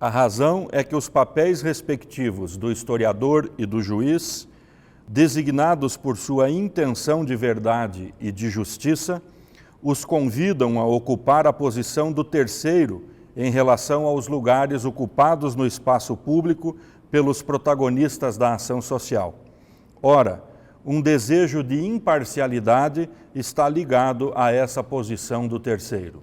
A razão é que os papéis respectivos do historiador e do juiz, designados por sua intenção de verdade e de justiça, os convidam a ocupar a posição do terceiro em relação aos lugares ocupados no espaço público pelos protagonistas da ação social. Ora, um desejo de imparcialidade está ligado a essa posição do terceiro.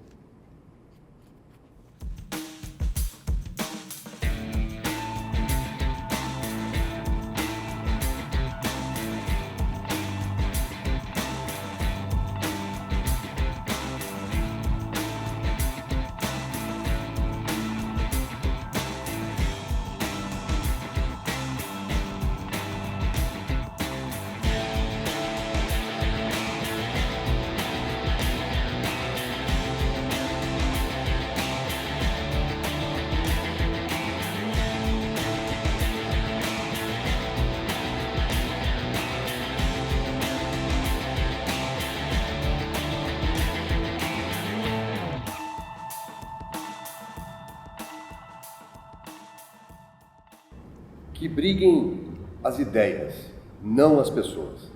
Que briguem as ideias, não as pessoas.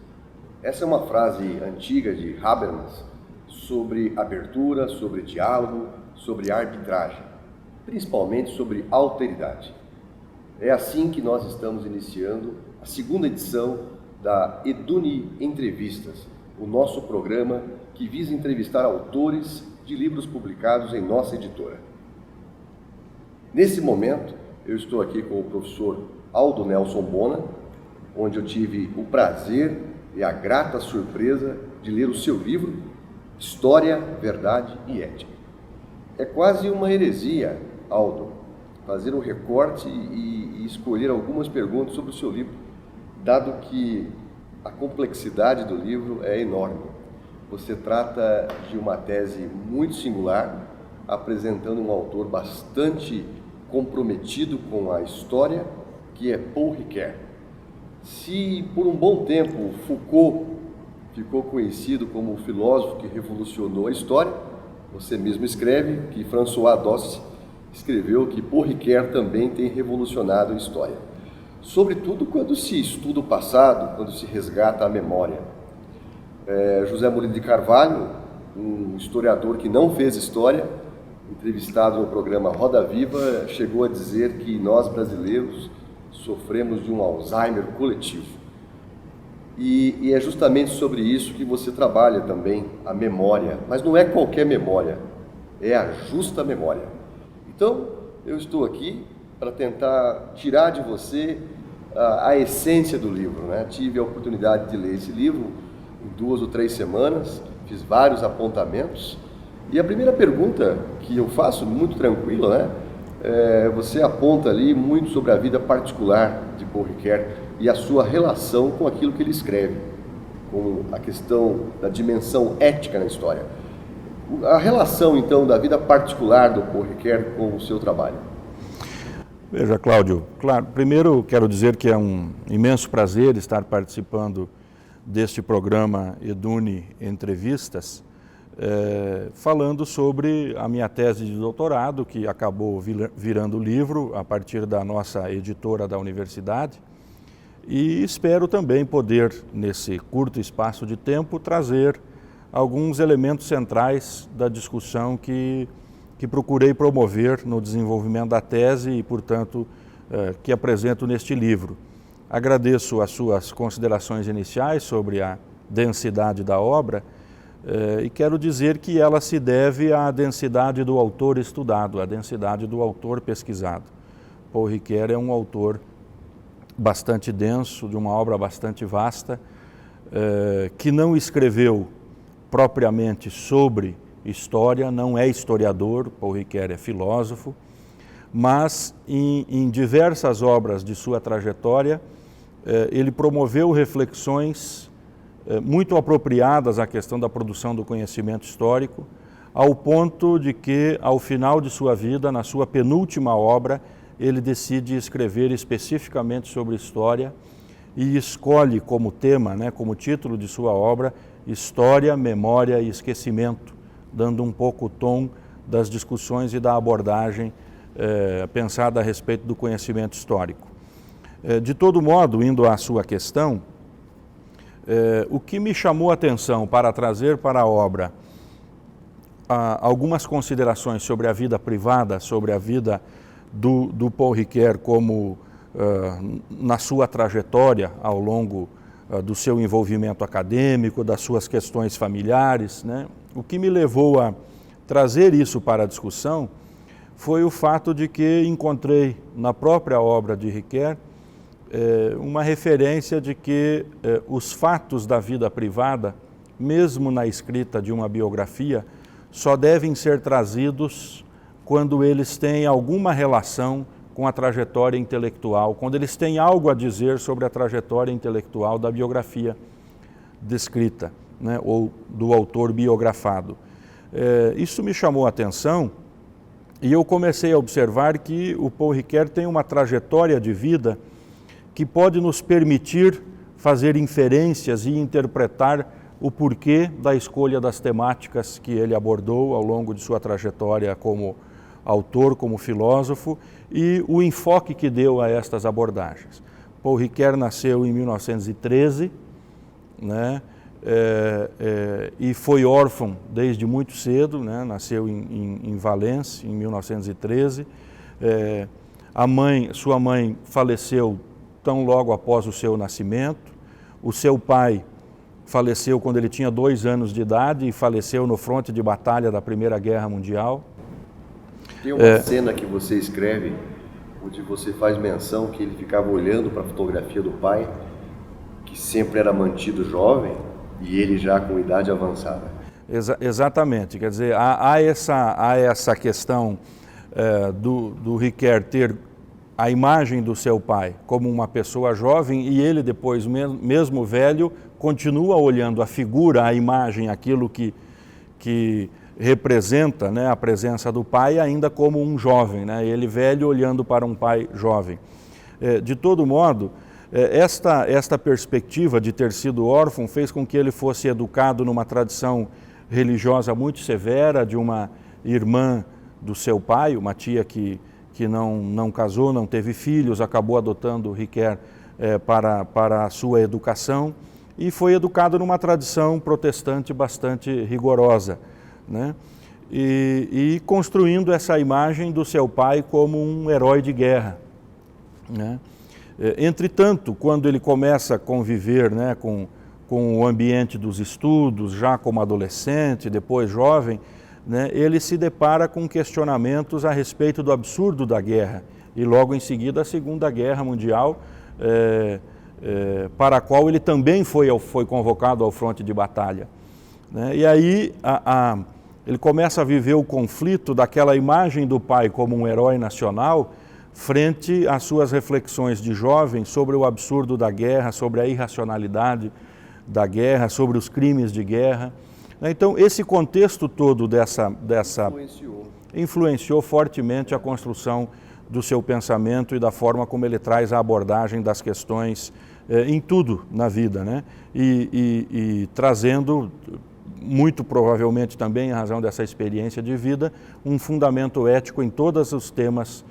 Essa é uma frase antiga de Habermas sobre abertura, sobre diálogo, sobre arbitragem, principalmente sobre alteridade. É assim que nós estamos iniciando a segunda edição da Eduni Entrevistas, o nosso programa que visa entrevistar autores de livros publicados em nossa editora. Nesse momento, eu estou aqui com o professor Aldo Nelson Bona, onde eu tive o prazer e a grata surpresa de ler o seu livro, História, Verdade e Ética. É quase uma heresia, Aldo, fazer um recorte e escolher algumas perguntas sobre o seu livro, dado que a complexidade do livro é enorme. Você trata de uma tese muito singular, apresentando um autor bastante comprometido com a história, que é Paul Ricoeur. Se por um bom tempo Foucault ficou conhecido como o filósofo que revolucionou a história, você mesmo escreve que François Dosse escreveu que Paul Ricoeur também tem revolucionado a história. Sobretudo quando se estuda o passado, quando se resgata a memória. José Murilo de Carvalho, um historiador que não fez história, entrevistado no programa Roda Viva, chegou a dizer que nós brasileiros sofremos de um Alzheimer coletivo. E é justamente sobre isso que você trabalha também, a memória. Mas não é qualquer memória, é a justa memória. Então, eu estou aqui para tentar tirar de você a essência do livro, né? Tive a oportunidade de ler esse livro em 2 ou 3 semanas, fiz vários apontamentos. E a primeira pergunta que eu faço, muito tranquila, né? Você aponta ali muito sobre a vida particular de Paul Ricoeur e a sua relação com aquilo que ele escreve, com a questão da dimensão ética na história. A relação, então, da vida particular do Paul Ricoeur com o seu trabalho. Veja, Cláudio, claro, primeiro quero dizer que é um imenso prazer estar participando deste programa Eduni Entrevistas, falando sobre a minha tese de doutorado, que acabou virando livro a partir da nossa editora da universidade, e espero também poder, nesse curto espaço de tempo, trazer alguns elementos centrais da discussão que procurei promover no desenvolvimento da tese e, portanto, que apresento neste livro. Agradeço as suas considerações iniciais sobre a densidade da obra, e quero dizer que ela se deve à densidade do autor estudado, à densidade do autor pesquisado. Paul Ricoeur é um autor bastante denso, de uma obra bastante vasta, que não escreveu propriamente sobre história, não é historiador, Paul Ricoeur é filósofo, mas em diversas obras de sua trajetória, ele promoveu reflexões muito apropriadas à questão da produção do conhecimento histórico, ao ponto de que, ao final de sua vida, na sua penúltima obra, ele decide escrever especificamente sobre história e escolhe como tema, como título de sua obra, História, Memória e Esquecimento, dando um pouco o tom das discussões e da abordagem pensada a respeito do conhecimento histórico. De todo modo, indo à sua questão, o que me chamou a atenção para trazer para a obra algumas considerações sobre a vida privada, sobre a vida do Paul Ricoeur como na sua trajetória ao longo do seu envolvimento acadêmico, das suas questões familiares, né? O que me levou a trazer isso para a discussão foi o fato de que encontrei na própria obra de Ricoeur uma referência de que os fatos da vida privada, mesmo na escrita de uma biografia, só devem ser trazidos quando eles têm alguma relação com a trajetória intelectual, quando eles têm algo a dizer sobre a trajetória intelectual da biografia descrita, né, ou do autor biografado. Isso me chamou a atenção e eu comecei a observar que o Paul Ricoeur tem uma trajetória de vida que pode nos permitir fazer inferências e interpretar o porquê da escolha das temáticas que ele abordou ao longo de sua trajetória como autor, como filósofo, e o enfoque que deu a estas abordagens. Paul Ricoeur nasceu em 1913, né, e foi órfão desde muito cedo, né, nasceu em Valence, em 1913. Sua mãe faleceu tão logo após o seu nascimento. O seu pai faleceu quando ele tinha 2 anos de idade e faleceu no fronte de batalha da Primeira Guerra Mundial. Tem uma cena que você escreve, onde você faz menção que ele ficava olhando para a fotografia do pai, que sempre era mantido jovem, e ele já com idade avançada. Exatamente, quer dizer, há essa questão do Ricoeur ter a imagem do seu pai como uma pessoa jovem e ele depois, mesmo velho, continua olhando a figura, a imagem, aquilo que representa, né, a presença do pai ainda como um jovem, né, ele velho olhando para um pai jovem. De todo modo, esta perspectiva de ter sido órfão fez com que ele fosse educado numa tradição religiosa muito severa, de uma irmã do seu pai, uma tia que não casou, não teve filhos, acabou adotando Ricoeur para a sua educação e foi educado numa tradição protestante bastante rigorosa, né? E construindo essa imagem do seu pai como um herói de guerra, né? Entretanto, quando ele começa a conviver, né, com o ambiente dos estudos, já como adolescente, depois jovem, né, ele se depara com questionamentos a respeito do absurdo da guerra e logo em seguida a Segunda Guerra Mundial, para a qual ele também foi convocado ao fronte de batalha, né? E aí ele começa a viver o conflito daquela imagem do pai como um herói nacional frente às suas reflexões de jovem sobre o absurdo da guerra, sobre a irracionalidade da guerra, sobre os crimes de guerra. Então, esse contexto todo influenciou fortemente a construção do seu pensamento e da forma como ele traz a abordagem das questões em tudo na vida, né? E trazendo, muito provavelmente também, em razão dessa experiência de vida, um fundamento ético em todos os temas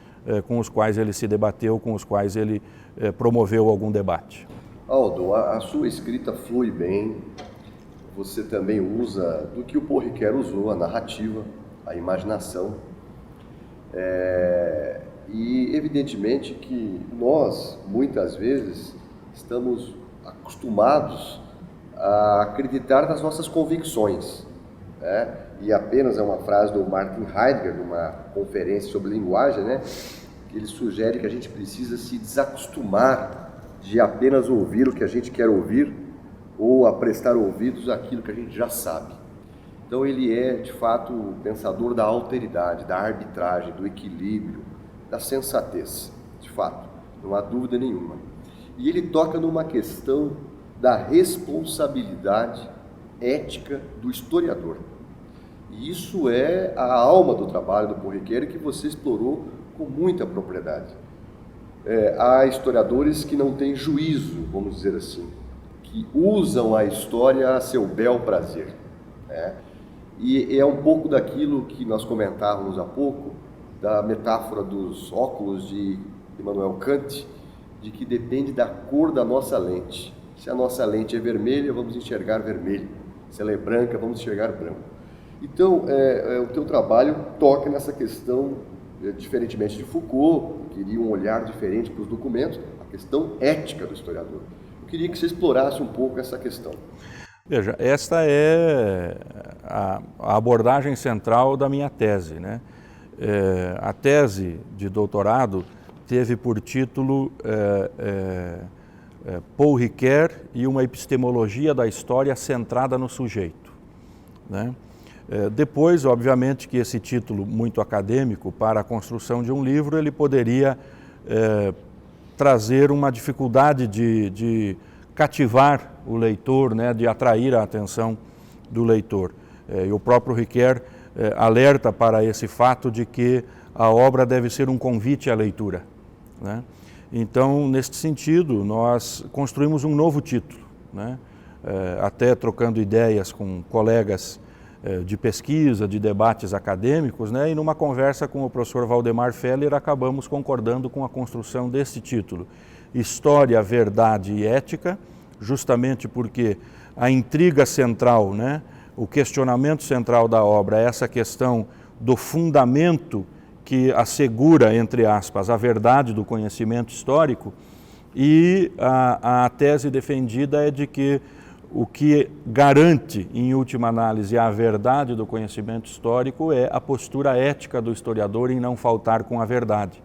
com os quais ele se debateu, com os quais ele promoveu algum debate. Aldo, a sua escrita flui bem, você também usa do que o Paul Ricoeur usou, a narrativa, a imaginação, e evidentemente que nós, muitas vezes, estamos acostumados a acreditar nas nossas convicções, né? E apenas é uma frase do Martin Heidegger, numa conferência sobre linguagem, né, que ele sugere que a gente precisa se desacostumar de apenas ouvir o que a gente quer ouvir ou a prestar ouvidos àquilo que a gente já sabe. Então ele é, de fato, o pensador da alteridade, da arbitragem, do equilíbrio, da sensatez, de fato, não há dúvida nenhuma. E ele toca numa questão da responsabilidade ética do historiador. E isso é a alma do trabalho do Paul Ricoeur, que você explorou com muita propriedade. Há historiadores que não têm juízo, vamos dizer assim, que usam a história a seu bel prazer, né? E é um pouco daquilo que nós comentávamos há pouco, da metáfora dos óculos de Immanuel Kant, de que depende da cor da nossa lente. Se a nossa lente é vermelha, vamos enxergar vermelho. Se ela é branca, vamos enxergar branco. Então, o teu trabalho toca nessa questão, diferentemente de Foucault, que queria um olhar diferente para os documentos, a questão ética do historiador. Eu queria que você explorasse um pouco essa questão. Veja, esta é a abordagem central da minha tese, né? A tese de doutorado teve por título Paul Ricoeur e uma epistemologia da história centrada no sujeito, né? Depois, obviamente, que esse título muito acadêmico para a construção de um livro, ele poderia trazer uma dificuldade de cativar o leitor, né, de atrair a atenção do leitor. E o próprio Ricoeur alerta para esse fato de que a obra deve ser um convite à leitura, né? Então, neste sentido, nós construímos um novo título, né? Até trocando ideias com colegas de pesquisa, de debates acadêmicos, né? E numa conversa com o professor Valdemar Feller, acabamos concordando com a construção desse título, História, Verdade e Ética, justamente porque a intriga central, né? O questionamento central da obra é essa questão do fundamento que assegura, entre aspas, a verdade do conhecimento histórico, e a tese defendida é de que o que garante, em última análise, a verdade do conhecimento histórico é a postura ética do historiador em não faltar com a verdade.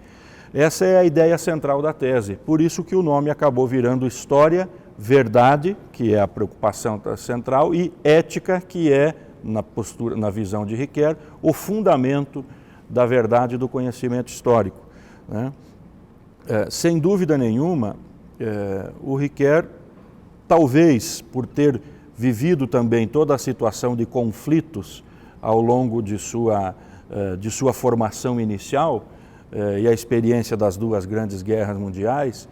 Essa é a ideia central da tese, por isso que o nome acabou virando História, Verdade, que é a preocupação central, e Ética, que é, na visão de Ricoeur, o fundamento da verdade do conhecimento histórico, né? Sem dúvida nenhuma, o Ricoeur, talvez por ter vivido também toda a situação de conflitos ao longo de sua formação inicial e a experiência das duas grandes guerras mundiais,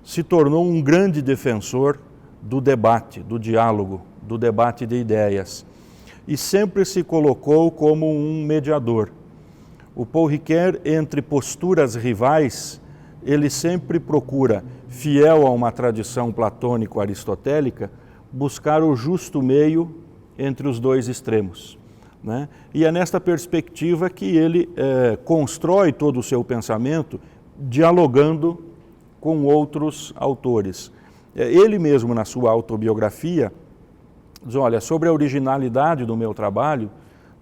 se tornou um grande defensor do debate, do diálogo, do debate de ideias, e sempre se colocou como um mediador. O Paul Ricoeur, entre posturas rivais, ele sempre procura, fiel a uma tradição platônico-aristotélica, buscar o justo meio entre os dois extremos, né? E é nesta perspectiva que ele constrói todo o seu pensamento dialogando com outros autores. Ele mesmo, na sua autobiografia, diz, olha, sobre a originalidade do meu trabalho,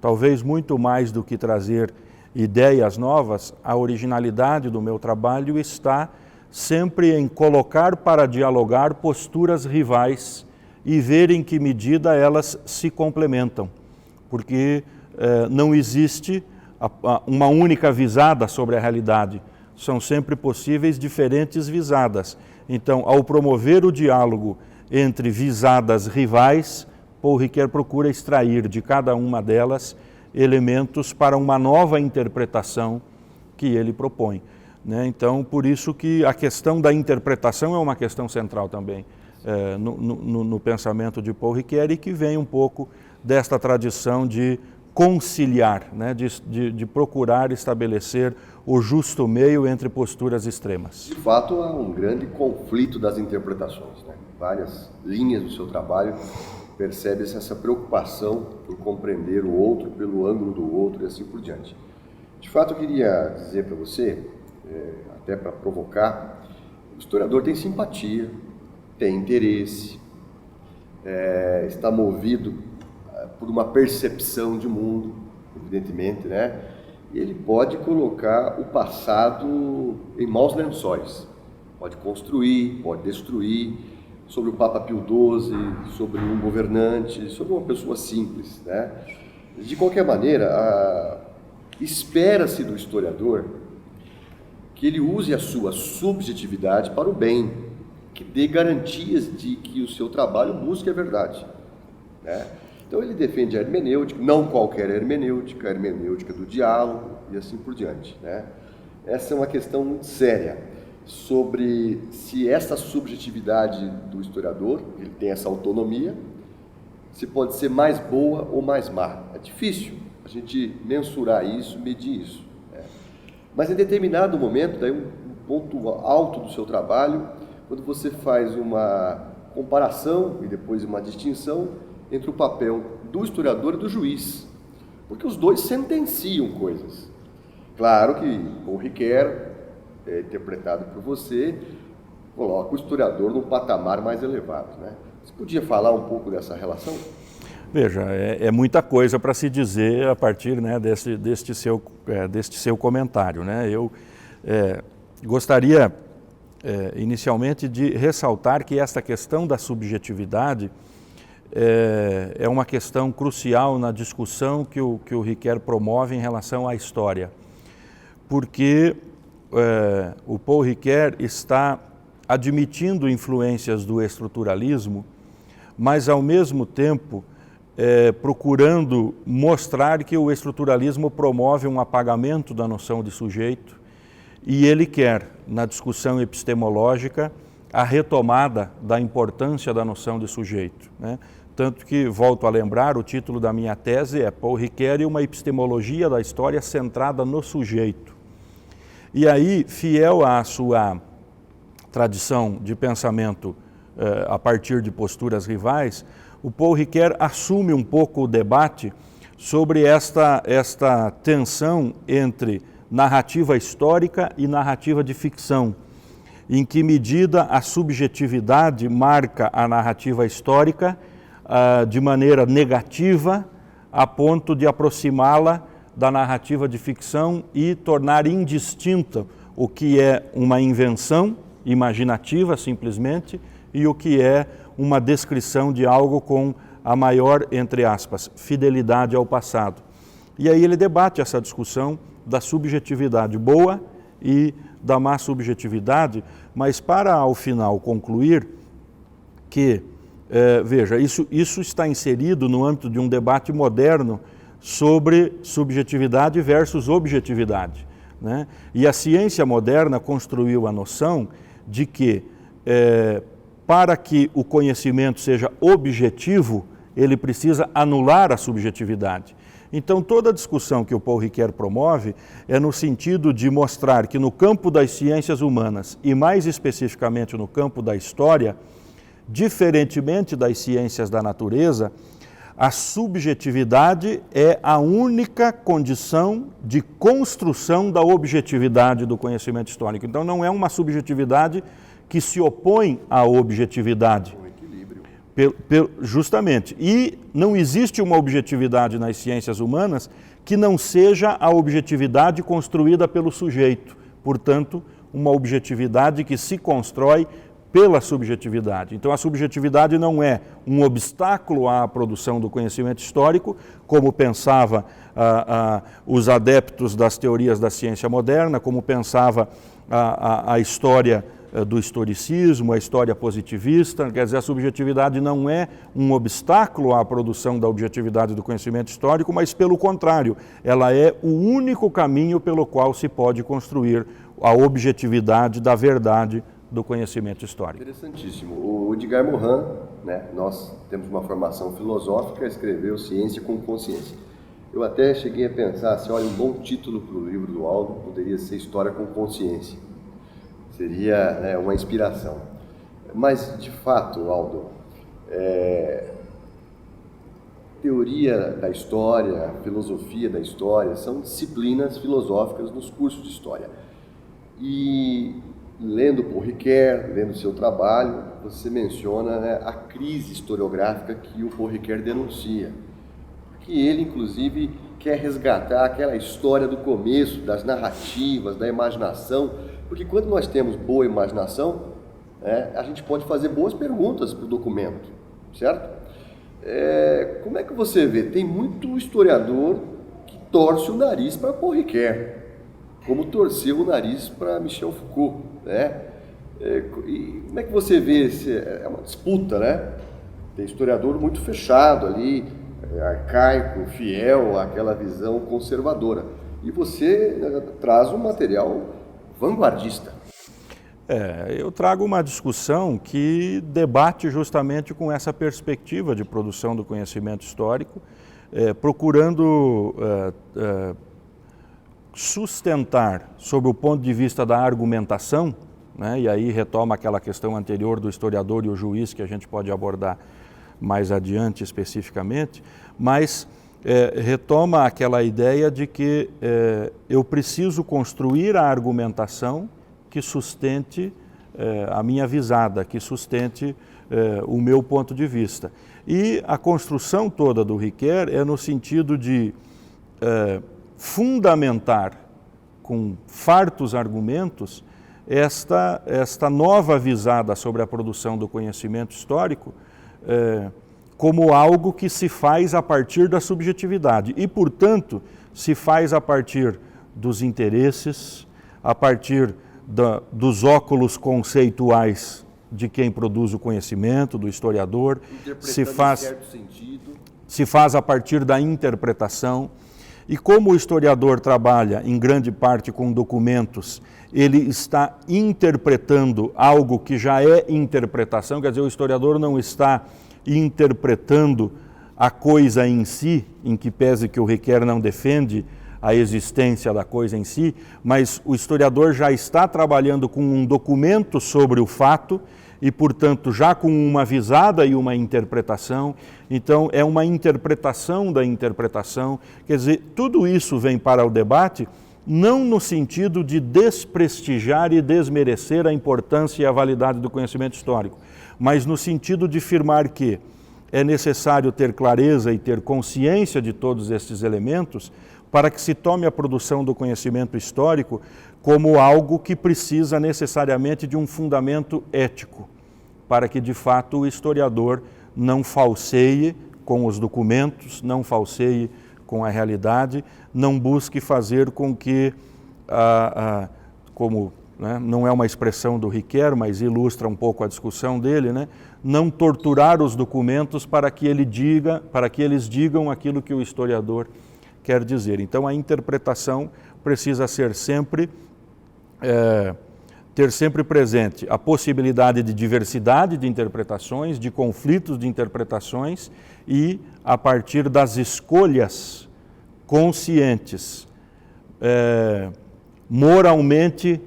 talvez muito mais do que trazer ideias novas, a originalidade do meu trabalho está sempre em colocar para dialogar posturas rivais e ver em que medida elas se complementam, porque não existe uma única visada sobre a realidade, são sempre possíveis diferentes visadas. Então, ao promover o diálogo entre visadas rivais, Paul Ricoeur procura extrair de cada uma delas elementos para uma nova interpretação que ele propõe, né? Então, por isso que a questão da interpretação é uma questão central também no pensamento de Paul Ricoeur, e que vem um pouco desta tradição de conciliar, né? de procurar estabelecer o justo meio entre posturas extremas. De fato, há um grande conflito das interpretações, né? Várias linhas do seu trabalho percebe-se essa preocupação por compreender o outro pelo ângulo do outro e assim por diante. De fato, eu queria dizer para você, até para provocar, o historiador tem simpatia, tem interesse, está movido por uma percepção de mundo, evidentemente, né? E ele pode colocar o passado em maus lençóis, pode construir, pode destruir, sobre o Papa Pio XII, sobre um governante, sobre uma pessoa simples, né? De qualquer maneira, espera-se do historiador que ele use a sua subjetividade para o bem, que dê garantias de que o seu trabalho busque a verdade, né? Então ele defende a hermenêutica, não qualquer hermenêutica, a hermenêutica do diálogo e assim por diante, né? Essa é uma questão muito séria sobre se essa subjetividade do historiador, ele tem essa autonomia, se pode ser mais boa ou mais má. É difícil a gente mensurar isso, medir isso. Né? Mas em determinado momento, daí um ponto alto do seu trabalho, quando você faz uma comparação e depois uma distinção entre o papel do historiador e do juiz, porque os dois sentenciam coisas. Claro que Paul Ricoeur, interpretado por você, coloca o historiador num patamar mais elevado, né? Você podia falar um pouco dessa relação? Veja, é muita coisa para se dizer a partir, né, deste seu comentário, né? Eu gostaria inicialmente de ressaltar que esta questão da subjetividade é uma questão crucial na discussão que o Ricoeur promove em relação à história, porque o Paul Ricoeur está admitindo influências do estruturalismo, mas ao mesmo tempo procurando mostrar que o estruturalismo promove um apagamento da noção de sujeito e ele quer, na discussão epistemológica, a retomada da importância da noção de sujeito, né? Tanto que, volto a lembrar, o título da minha tese é Paul Ricoeur e uma epistemologia da história centrada no sujeito. E aí, fiel à sua tradição de pensamento a partir de posturas rivais, o Paul Ricoeur assume um pouco o debate sobre esta tensão entre narrativa histórica e narrativa de ficção. Em que medida a subjetividade marca a narrativa histórica de maneira negativa, a ponto de aproximá-la da narrativa de ficção e tornar indistinta o que é uma invenção imaginativa, simplesmente, e o que é uma descrição de algo com a maior, entre aspas, fidelidade ao passado. E aí ele debate essa discussão da subjetividade boa e da má subjetividade, mas para, ao final, concluir que, veja, isso está inserido no âmbito de um debate moderno sobre subjetividade versus objetividade, né? E a ciência moderna construiu a noção de que, para que o conhecimento seja objetivo, ele precisa anular a subjetividade. Então, toda a discussão que o Paul Ricoeur promove é no sentido de mostrar que no campo das ciências humanas, e mais especificamente no campo da história, diferentemente das ciências da natureza, a subjetividade é a única condição de construção da objetividade do conhecimento histórico. Então, não é uma subjetividade que se opõe à objetividade. Justamente. E não existe uma objetividade nas ciências humanas que não seja a objetividade construída pelo sujeito. Portanto, uma objetividade que se constrói pela subjetividade. Então, a subjetividade não é um obstáculo à produção do conhecimento histórico, como pensava os adeptos das teorias da ciência moderna, como pensava a história do historicismo, a história positivista. Quer dizer, a subjetividade não é um obstáculo à produção da objetividade do conhecimento histórico, mas, pelo contrário, ela é o único caminho pelo qual se pode construir a objetividade da verdade do conhecimento histórico. Interessantíssimo. O Edgar Morin, né, nós temos uma formação filosófica, escreveu Ciência com Consciência. Eu até cheguei a pensar, assim, olha, um bom título para o livro do Aldo poderia ser História com Consciência. Seria, né, uma inspiração. Mas, de fato, Aldo, teoria da história, filosofia da história, são disciplinas filosóficas nos cursos de história. E, lendo Paul Ricoeur, lendo seu trabalho, você menciona, né, a crise historiográfica que o Paul Ricoeur denuncia. Que ele, inclusive, quer resgatar aquela história do começo, das narrativas, da imaginação. Porque quando nós temos boa imaginação, a gente pode fazer boas perguntas para o documento, certo? Como é que você vê? Tem muito historiador que torce o nariz para Paul Ricoeur, como torceu o nariz para Michel Foucault, né? E como é que você vê? É uma disputa, né? Tem historiador muito fechado ali, arcaico, fiel àquela visão conservadora. E você traz um material vanguardista. Eu trago uma discussão que debate justamente com essa perspectiva de produção do conhecimento histórico, procurando sustentar, sob o ponto de vista da argumentação, né, e aí retoma aquela questão anterior do historiador e o juiz, que a gente pode abordar mais adiante especificamente, mas retoma aquela ideia de que eu preciso construir a argumentação que sustente a minha visada, que sustente o meu ponto de vista. E a construção toda do Ricoeur é no sentido de fundamentar com fartos argumentos esta nova visada sobre a produção do conhecimento histórico como algo que se faz a partir da subjetividade e, portanto, se faz a partir dos interesses, a partir dos óculos conceituais de quem produz o conhecimento, do historiador, se faz a partir da interpretação. E como o historiador trabalha em grande parte com documentos, ele está interpretando algo que já é interpretação, quer dizer, o historiador não está interpretando a coisa em si, em que pese que o Ricoeur não defende a existência da coisa em si, mas o historiador já está trabalhando com um documento sobre o fato e, portanto, já com uma visada e uma interpretação. Então, é uma interpretação da interpretação. Quer dizer, tudo isso vem para o debate não no sentido de desprestigiar e desmerecer a importância e a validade do conhecimento histórico, mas no sentido de afirmar que é necessário ter clareza e ter consciência de todos estes elementos para que se tome a produção do conhecimento histórico como algo que precisa necessariamente de um fundamento ético, para que de fato o historiador não falseie com os documentos, não falseie com a realidade, não busque fazer com que, como não é uma expressão do Ricoeur, mas ilustra um pouco a discussão dele, não torturar os documentos para que eles digam aquilo que o historiador quer dizer. Então a interpretação precisa ser sempre ter sempre presente a possibilidade de diversidade de interpretações, de conflitos de interpretações e a partir das escolhas conscientes, moralmente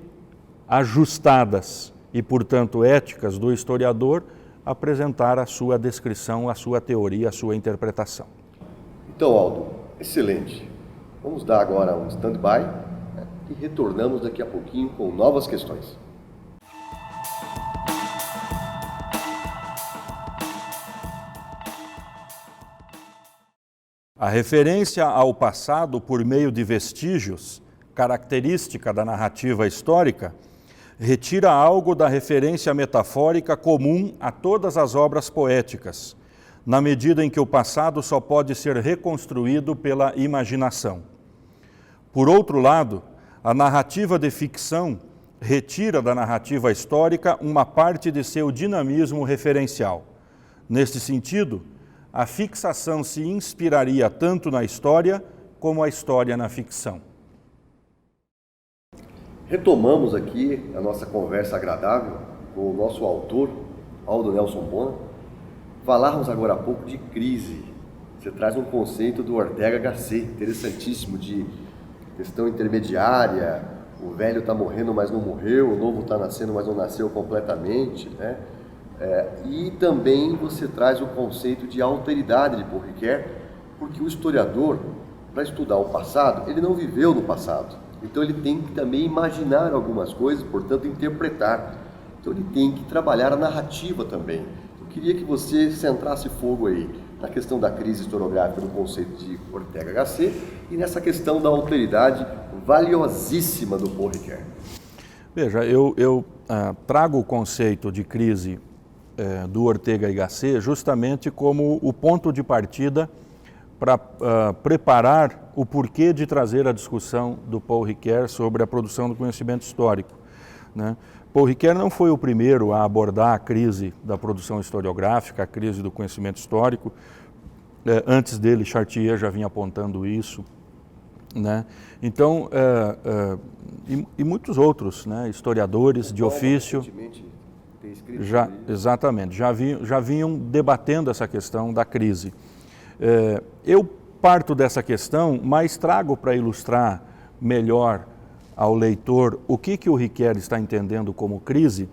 ajustadas e, portanto, éticas do historiador, apresentar a sua descrição, a sua teoria, a sua interpretação. Então, Aldo, excelente. Vamos dar agora um stand-by e retornamos daqui a pouquinho com novas questões. A referência ao passado por meio de vestígios, característica da narrativa histórica, retira algo da referência metafórica comum a todas as obras poéticas, na medida em que o passado só pode ser reconstruído pela imaginação. Por outro lado, a narrativa de ficção retira da narrativa histórica uma parte de seu dinamismo referencial. Neste sentido, a fixação se inspiraria tanto na história como a história na ficção. Retomamos aqui a nossa conversa agradável com o nosso autor, Aldo Nelson Bona. Falarmos agora há pouco de crise. Você traz um conceito do Ortega Gasset, interessantíssimo, de questão intermediária, o velho está morrendo, mas não morreu, o novo está nascendo, mas não nasceu completamente, né? E também você traz o conceito de alteridade de Paul Ricoeur, porque o historiador, para estudar o passado, ele não viveu no passado. Então ele tem que também imaginar algumas coisas, portanto interpretar. Então ele tem que trabalhar a narrativa também. Eu queria que você centrasse fogo aí na questão da crise historiográfica no conceito de Ortega Gasset e nessa questão da alteridade valiosíssima do Paul Ricoeur. Veja, eu trago o conceito de crise do Ortega e Gasset justamente como o ponto de partida para preparar o porquê de trazer a discussão do Paul Ricoeur sobre a produção do conhecimento histórico, né? Paul Ricoeur não foi o primeiro a abordar a crise da produção historiográfica, a crise do conhecimento histórico. Antes dele, Chartier já vinha apontando isso, né? Então, e muitos outros, né, historiadores de ofício, exatamente, já vinham debatendo essa questão da crise. Eu parto dessa questão, mas trago para ilustrar melhor ao leitor o que o Riquer está entendendo como crise,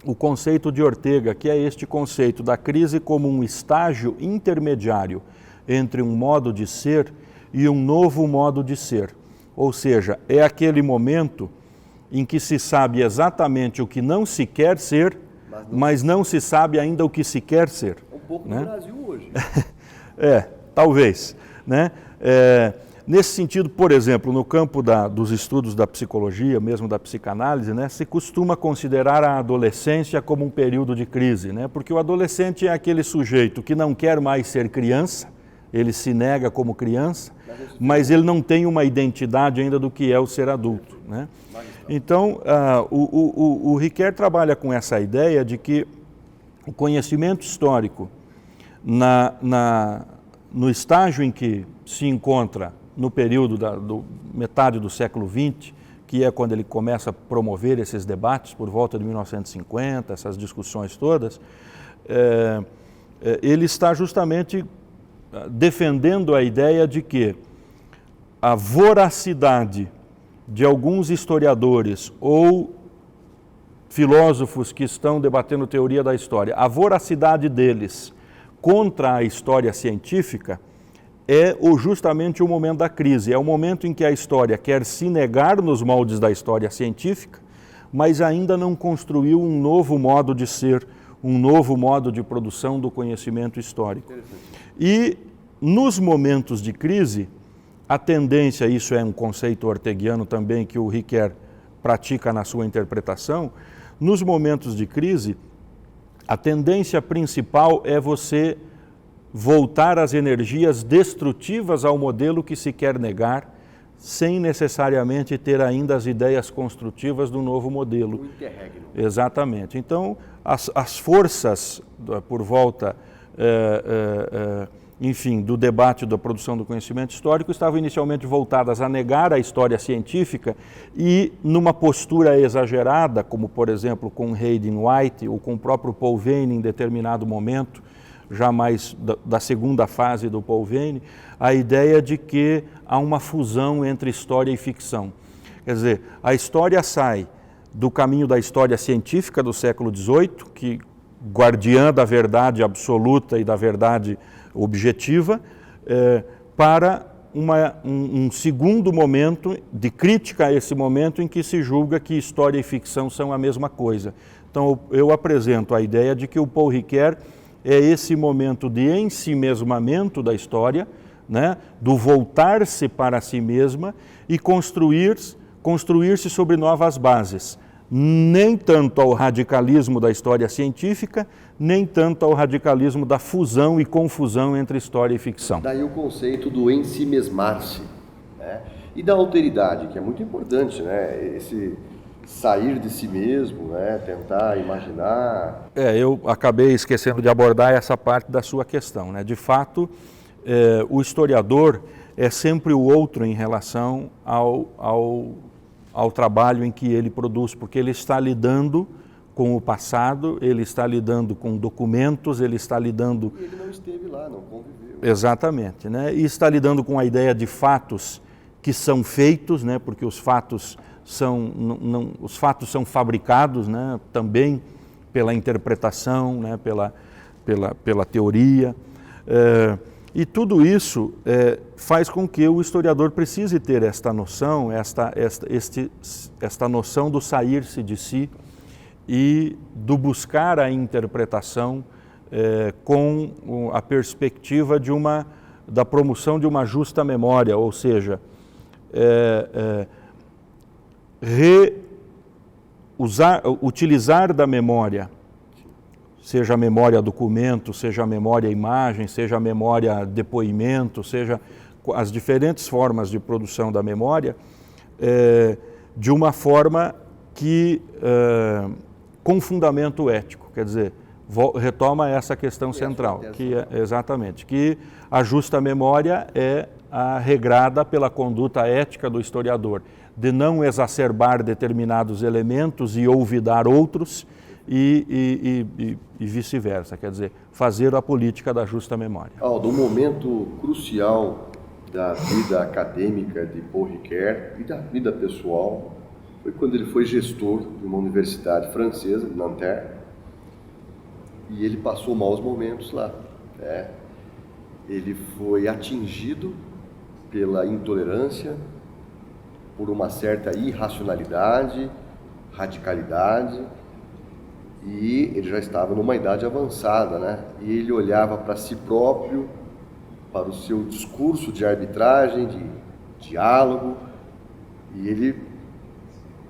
o conceito de Ortega, que é este conceito da crise como um estágio intermediário entre um modo de ser e um novo modo de ser. Ou seja, é aquele momento em que se sabe exatamente o que não se quer ser, mas não se sabe ainda o que se quer ser. Um pouco né? no Brasil hoje. Talvez. Né? Nesse sentido, por exemplo, no campo dos estudos da psicologia, mesmo da psicanálise, né, se costuma considerar a adolescência como um período de crise, né? Porque o adolescente é aquele sujeito que não quer mais ser criança, ele se nega como criança, mas ele não tem uma identidade ainda do que é o ser adulto. Né? Então, o Riquer trabalha com essa ideia de que o conhecimento histórico, no estágio em que se encontra no período metade do século XX, que é quando ele começa a promover esses debates, por volta de 1950, essas discussões todas, ele está justamente defendendo a ideia de que a voracidade de alguns historiadores ou filósofos que estão debatendo teoria da história, a voracidade deles contra a história científica é justamente o momento da crise, é o momento em que a história quer se negar nos moldes da história científica, mas ainda não construiu um novo modo de ser, um novo modo de produção do conhecimento histórico. E nos momentos de crise, a tendência, isso é um conceito orteguiano também que o Riquer pratica na sua interpretação, nos momentos de crise, a tendência principal é você voltar as energias destrutivas ao modelo que se quer negar, sem necessariamente ter ainda as ideias construtivas do novo modelo. O interregno. Exatamente. Então, as forças por volta, enfim, do debate da produção do conhecimento histórico estavam inicialmente voltadas a negar a história científica e, numa postura exagerada, como por exemplo com Hayden White ou com o próprio Paul Veyne em determinado momento, já mais da segunda fase do Paul Veyne, a ideia de que há uma fusão entre história e ficção. Quer dizer, a história sai do caminho da história científica do século XVIII, que guardiã da verdade absoluta e da verdade objetiva, para um segundo momento de crítica a esse momento em que se julga que história e ficção são a mesma coisa. Então eu apresento a ideia de que o Paul Riquer é esse momento de ensimesmamento da história, né, do voltar-se para si mesma e construir-se sobre novas bases. Nem tanto ao radicalismo da história científica, nem tanto ao radicalismo da fusão e confusão entre história e ficção. Daí o conceito do ensimesmar-se, né? E da alteridade, que é muito importante, né? Esse sair de si mesmo, né? Tentar imaginar. Eu acabei esquecendo de abordar essa parte da sua questão, né? De fato, o historiador é sempre o outro em relação ao trabalho em que ele produz, porque ele está lidando com o passado, ele está lidando com documentos, ele está lidando... E ele não esteve lá, não conviveu. Exatamente, né? E está lidando com a ideia de fatos que são feitos, né? Porque os fatos são fabricados, né? Também pela interpretação, né? pela teoria. E tudo isso faz com que o historiador precise ter esta noção, esta noção do sair-se de si e do buscar a interpretação com a perspectiva da promoção de uma justa memória, ou seja, utilizar da memória, seja a memória documento, seja a memória imagem, seja a memória depoimento, seja as diferentes formas de produção da memória, de uma forma que com fundamento ético, quer dizer, retoma essa questão central, que é exatamente, que a justa memória é regrada pela conduta ética do historiador, de não exacerbar determinados elementos e olvidar outros, e vice-versa, quer dizer, fazer a política da justa memória. Aldo, um momento crucial da vida acadêmica de Paul Ricoeur e da vida pessoal foi quando ele foi gestor de uma universidade francesa, Nanterre, e ele passou maus momentos lá, né? Ele foi atingido pela intolerância, por uma certa irracionalidade, radicalidade, e ele já estava numa idade avançada, né? E ele olhava para si próprio, para o seu discurso de arbitragem, de diálogo, e ele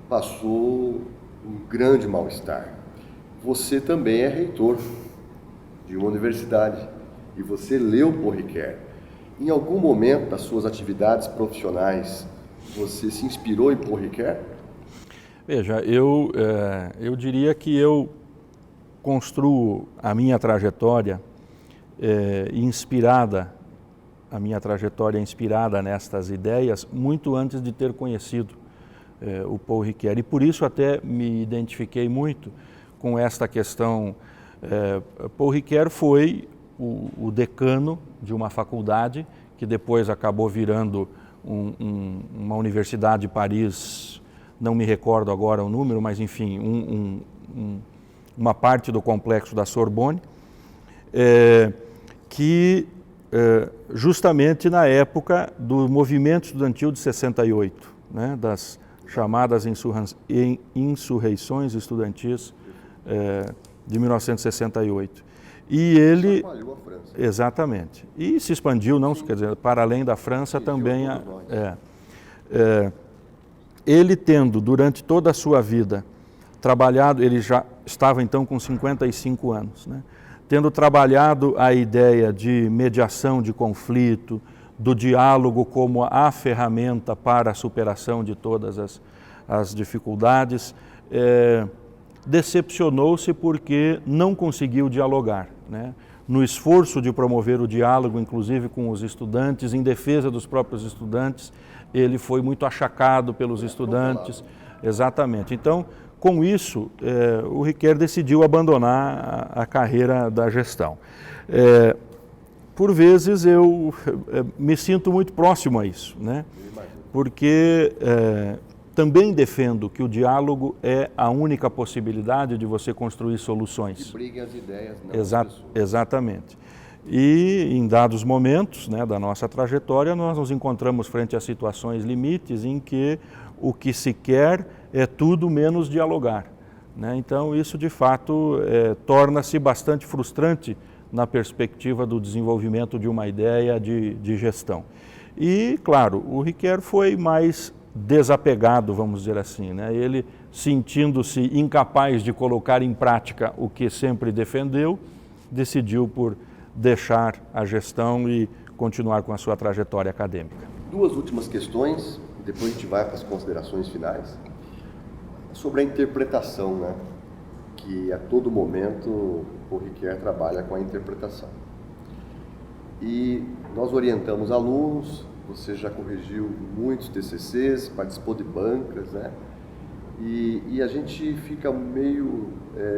passou um grande mal-estar. Você também é reitor de uma universidade e você leu Paul Ricoeur. Em algum momento das suas atividades profissionais, você se inspirou em Paul Ricoeur? Veja, eu diria que eu construo a minha trajetória inspirada nestas ideias muito antes de ter conhecido o Paul Ricoeur. E por isso até me identifiquei muito com esta questão. Paul Ricoeur foi o decano de uma faculdade que depois acabou virando uma universidade de Paris, não me recordo agora o número, mas enfim, uma parte do complexo da Sorbonne, que justamente na época do movimento estudantil de 68, né, das chamadas insurreições estudantis de 1968. E ele... Chacoalhou a França. Exatamente. E se expandiu, não, quer dizer, para além da França também. Ele tendo, durante toda a sua vida, trabalhado, ele já estava então com 55 anos, né? Tendo trabalhado a ideia de mediação de conflito, do diálogo como a ferramenta para a superação de todas as dificuldades, decepcionou-se porque não conseguiu dialogar, né? No esforço de promover o diálogo, inclusive com os estudantes, em defesa dos próprios estudantes, ele foi muito achacado pelos estudantes. Exatamente. Então, com isso, o Ricoeur decidiu abandonar a carreira da gestão. Por vezes eu me sinto muito próximo a isso, né? Porque também defendo que o diálogo é a única possibilidade de você construir soluções. Que briguem as ideias, não as pessoas. Exatamente. E em dados momentos, né, da nossa trajetória, nós nos encontramos frente a situações limites em que o que se quer é tudo menos dialogar, né? Então isso de fato torna-se bastante frustrante na perspectiva do desenvolvimento de uma ideia de gestão. E claro, o Ricoeur foi mais desapegado, vamos dizer assim, né? Ele, sentindo-se incapaz de colocar em prática o que sempre defendeu, decidiu por deixar a gestão e continuar com a sua trajetória acadêmica. Duas últimas questões, depois a gente vai para as considerações finais. Sobre a interpretação, né? Que a todo momento o Ricoeur trabalha com a interpretação. E nós orientamos alunos, você já corrigiu muitos TCCs, participou de bancas, né? E a gente fica meio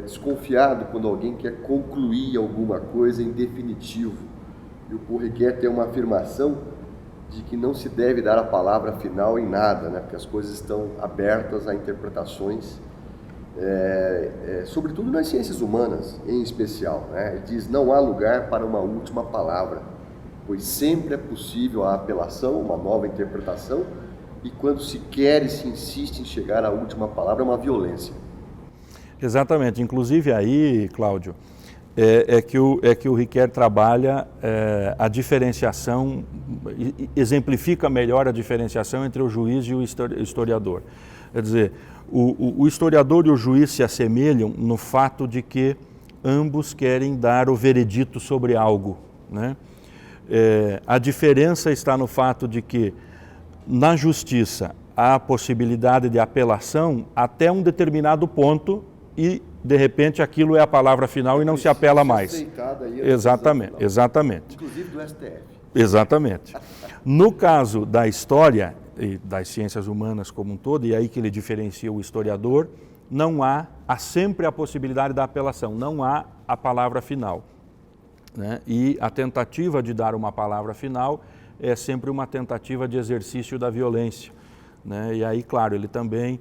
desconfiado quando alguém quer concluir alguma coisa em definitivo. E o Paul Ricoeur tem uma afirmação de que não se deve dar a palavra final em nada, né? Porque as coisas estão abertas a interpretações, sobretudo nas ciências humanas, em especial, né? Ele diz: não há lugar para uma última palavra, pois sempre é possível a apelação, uma nova interpretação, e quando se quer e se insiste em chegar à última palavra, é uma violência. Exatamente. Inclusive aí, Cláudio, é que o Ricoeur trabalha a diferenciação, exemplifica melhor a diferenciação entre o juiz e o historiador. Quer dizer, o historiador e o juiz se assemelham no fato de que ambos querem dar o veredito sobre algo, né? A diferença está no fato de que na justiça há a possibilidade de apelação até um determinado ponto e de repente aquilo é a palavra final e não se apela mais. Exatamente. Inclusive do STF. Exatamente. No caso da história e das ciências humanas como um todo, e aí que ele diferencia o historiador há sempre a possibilidade da apelação, não há a palavra final, né? E a tentativa de dar uma palavra final é sempre uma tentativa de exercício da violência, né? E aí, claro, ele também,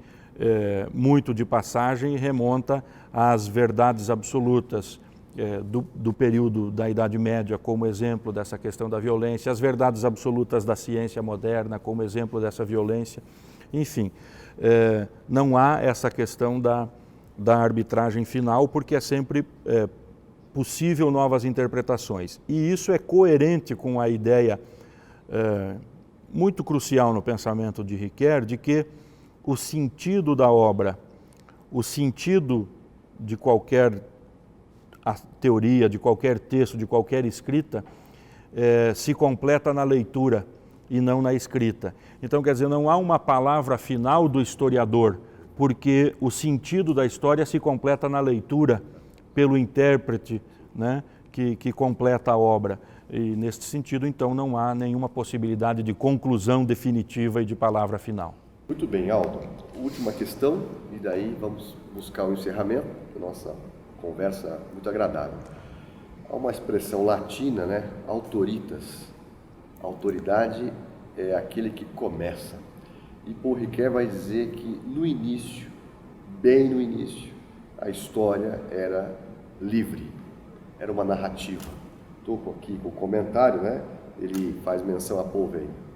muito de passagem, remonta às verdades absolutas do período da Idade Média como exemplo dessa questão da violência, as verdades absolutas da ciência moderna como exemplo dessa violência, enfim. Não há essa questão da arbitragem final, porque é sempre possível novas interpretações. E isso é coerente com a ideia muito crucial no pensamento de Ricoeur, de que o sentido da obra, o sentido de qualquer teoria, de qualquer texto, de qualquer escrita, se completa na leitura e não na escrita. Então, quer dizer, não há uma palavra final do historiador, porque o sentido da história se completa na leitura pelo intérprete, né, que completa a obra. E, neste sentido, então, não há nenhuma possibilidade de conclusão definitiva e de palavra final. Muito bem, Aldo. Última questão, e daí vamos buscar o encerramento da nossa conversa muito agradável. Há uma expressão latina, né? Autoritas. Autoridade é aquele que começa. E Paul Ricoeur vai dizer que no início, bem no início, a história era livre, era uma narrativa. Estou aqui com o comentário, né? Ele faz menção a Paul Veyne.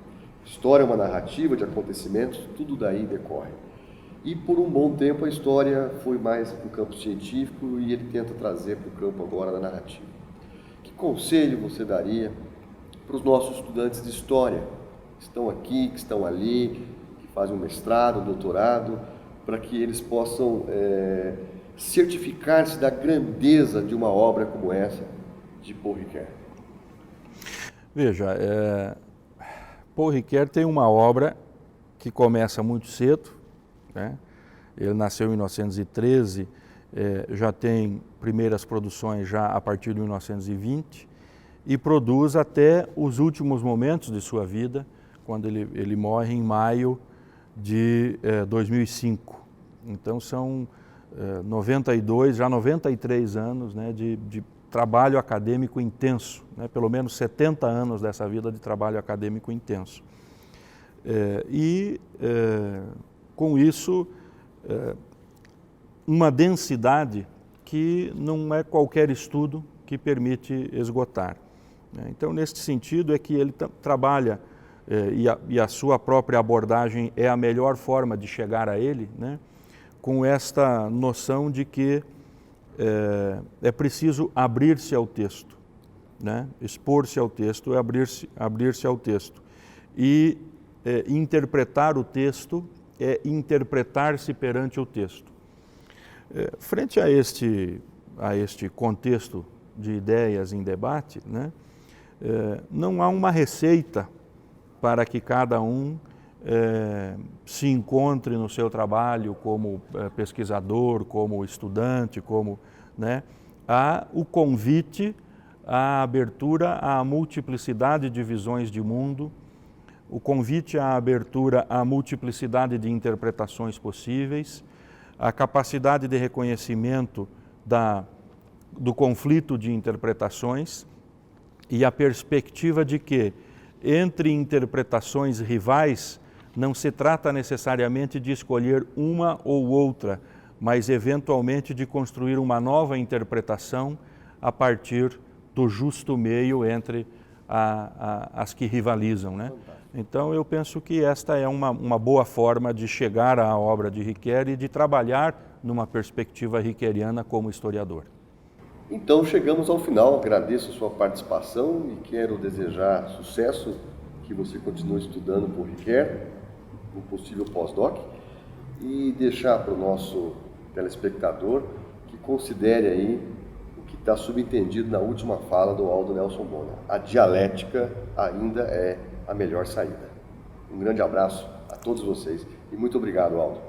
História é uma narrativa de acontecimentos, tudo daí decorre. E por um bom tempo a história foi mais para o campo científico e ele tenta trazer para o campo agora da narrativa. Que conselho você daria para os nossos estudantes de história, que estão aqui, que estão ali, que fazem um mestrado, um doutorado, para que eles possam certificar-se da grandeza de uma obra como essa de Paul Ricoeur? Veja, Paul Ricoeur tem uma obra que começa muito cedo, né? Ele nasceu em 1913, já tem primeiras produções já a partir de 1920 e produz até os últimos momentos de sua vida, quando ele morre em maio de 2005. Então são 92, já 93 anos, né, de trabalho acadêmico intenso, né, pelo menos 70 anos dessa vida de trabalho acadêmico intenso. Com isso, uma densidade que não é qualquer estudo que permite esgotar. Então, neste sentido, é que ele trabalha, e a sua própria abordagem é a melhor forma de chegar a ele, né, com esta noção de que é preciso abrir-se ao texto, né, expor-se ao texto, abrir-se ao texto. E interpretar o texto é interpretar-se perante o texto. Frente a este contexto de ideias em debate, né, não há uma receita para que cada um se encontre no seu trabalho como pesquisador, como estudante, né, há o convite à abertura à multiplicidade de visões de mundo, o convite à abertura à multiplicidade de interpretações possíveis, a capacidade de reconhecimento do conflito de interpretações e a perspectiva de que, entre interpretações rivais, não se trata necessariamente de escolher uma ou outra, mas eventualmente de construir uma nova interpretação a partir do justo meio entre as que rivalizam, né? Então, eu penso que esta é uma boa forma de chegar à obra de Ricoeur e de trabalhar numa perspectiva ricoeuriana como historiador. Então, chegamos ao final. Agradeço a sua participação e quero desejar sucesso, que você continue estudando por Ricoeur, um possível pós-doc, e deixar para o nosso telespectador que considere aí o que está subentendido na última fala do Aldo Nelson Bona. A dialética ainda é a melhor saída. Um grande abraço a todos vocês e muito obrigado, Aldo.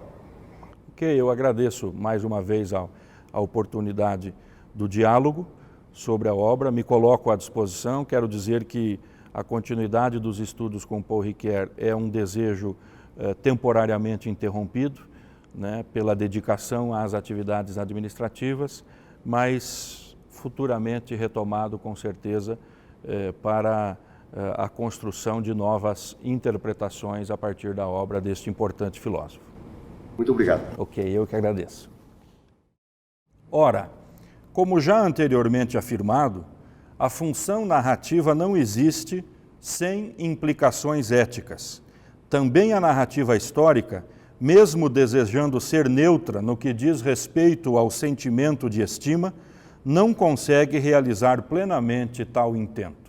Ok, eu agradeço mais uma vez a oportunidade do diálogo sobre a obra, me coloco à disposição. Quero dizer que a continuidade dos estudos com Paul Ricoeur é um desejo temporariamente interrompido, né, pela dedicação às atividades administrativas, mas futuramente retomado com certeza para a construção de novas interpretações a partir da obra deste importante filósofo. Muito obrigado. Ok, eu que agradeço. Ora, como já anteriormente afirmado, a função narrativa não existe sem implicações éticas. Também a narrativa histórica, mesmo desejando ser neutra no que diz respeito ao sentimento de estima, não consegue realizar plenamente tal intento.